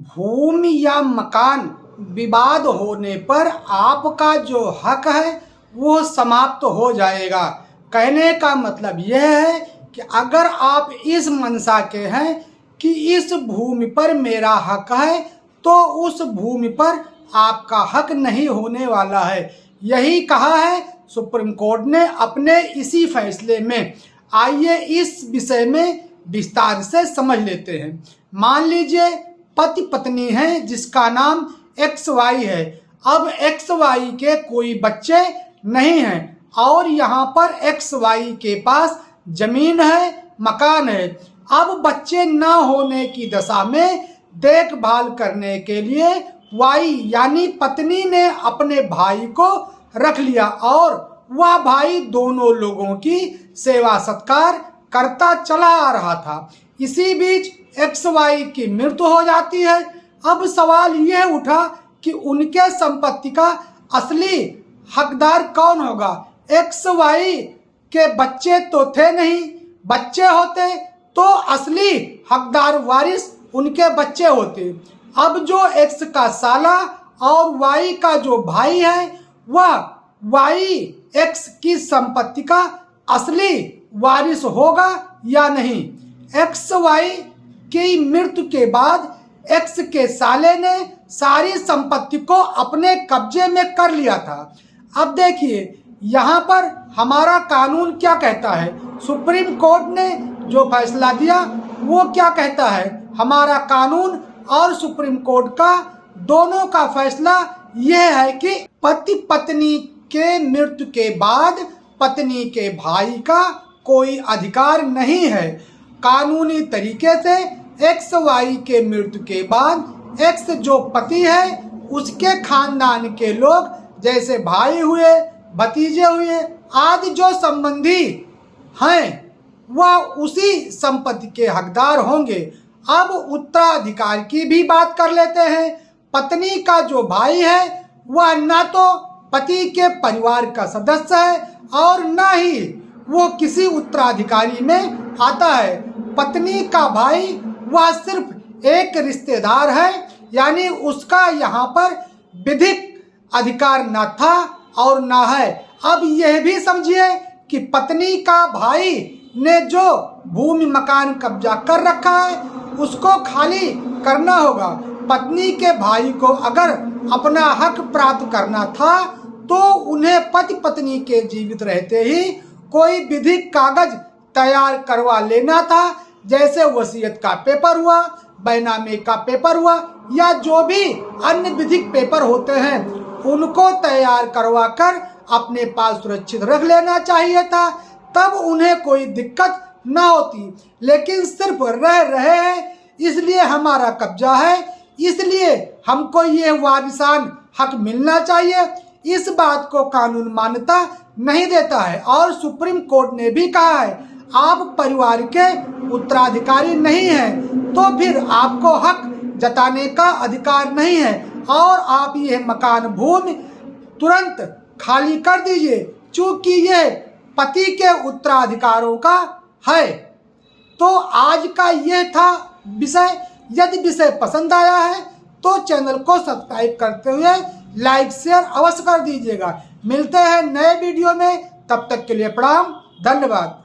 भूमि या मकान विवाद होने पर आपका जो हक है वो समाप्त हो जाएगा। कहने का मतलब यह है कि अगर आप इस मंशा के हैं कि इस भूमि पर मेरा हक है तो उस भूमि पर आपका हक नहीं होने वाला है। यही कहा है सुप्रीम कोर्ट ने अपने इसी फैसले में। आइए इस विषय में विस्तार से समझ लेते हैं। मान लीजिए पति पत्नी है जिसका नाम XY है। अब XY के कोई बच्चे नहीं हैं और यहाँ पर XY के पास जमीन है, मकान है। अब बच्चे न होने की दशा में देखभाल करने के लिए Y यानी पत्नी ने अपने भाई को रख लिया और वह भाई दोनों लोगों की सेवा सत्कार करता चला आ रहा था। इसी बीच XY की मृत्यु हो जाती है। अब सवाल यह उठा कि उनके संपत्ति का असली हकदार कौन होगा। XY के बच्चे तो थे नहीं, बच्चे होते तो असली हकदार वारिस उनके बच्चे होते। अब जो X का साला और Y का जो भाई है वह Y X की संपत्ति का असली वारिस होगा या नहीं। XY की मृत्यु के बाद X के साले ने सारी संपत्ति को अपने कब्जे में कर लिया था। अब देखिए यहाँ पर हमारा कानून क्या कहता है। सुप्रीम कोर्ट ने जो फैसला दिया वो क्या कहता है। हमारा कानून और सुप्रीम कोर्ट का दोनों का फैसला यह है कि पति पत्नी के मृत्यु के बाद पत्नी के भाई का कोई अधिकार नहीं है। कानूनी तरीके से XY के मृत्यु के बाद X जो पति है उसके खानदान के लोग जैसे भाई हुए, भतीजे हुए आदि जो संबंधी हैं वह उसी संपत्ति के हकदार होंगे। अब उत्तराधिकार की भी बात कर लेते हैं। पत्नी का जो भाई है वह न तो पति के परिवार का सदस्य है और न ही वो किसी उत्तराधिकारी में आता है। पत्नी का भाई वह सिर्फ एक रिश्तेदार है, यानी उसका यहाँ पर विधिक अधिकार न था और न है। अब यह भी समझिए कि पत्नी का भाई ने जो भूमि मकान कब्जा कर रखा है उसको खाली करना होगा। पत्नी के भाई को अगर अपना हक प्राप्त करना था तो उन्हें पति पत्नी के जीवित रहते ही कोई विधिक कागज तैयार करवा लेना था, जैसे वसीयत का पेपर हुआ, बैनामे का पेपर हुआ या जो भी अन्य विधिक पेपर होते हैं उनको तैयार करवा कर अपने पास सुरक्षित रख लेना चाहिए था। तब उन्हें कोई दिक्कत ना होती। लेकिन सिर्फ रह रहे हैं इसलिए हमारा कब्जा है, इसलिए हमको ये वारिसान हक मिलना चाहिए, इस बात को कानून मान्यता नहीं देता है। और सुप्रीम कोर्ट ने भी कहा है आप परिवार के उत्तराधिकारी नहीं हैं तो फिर आपको हक जताने का अधिकार नहीं है और आप ये मकान भूमि तुरंत खाली कर दीजिए, चूंकि यह पति के उत्तराधिकारों का है। तो आज का यह था विषय। यदि विषय पसंद आया है तो चैनल को सब्सक्राइब करते हुए लाइक शेयर अवश्य कर दीजिएगा। मिलते हैं नए वीडियो में, तब तक के लिए प्रणाम, धन्यवाद।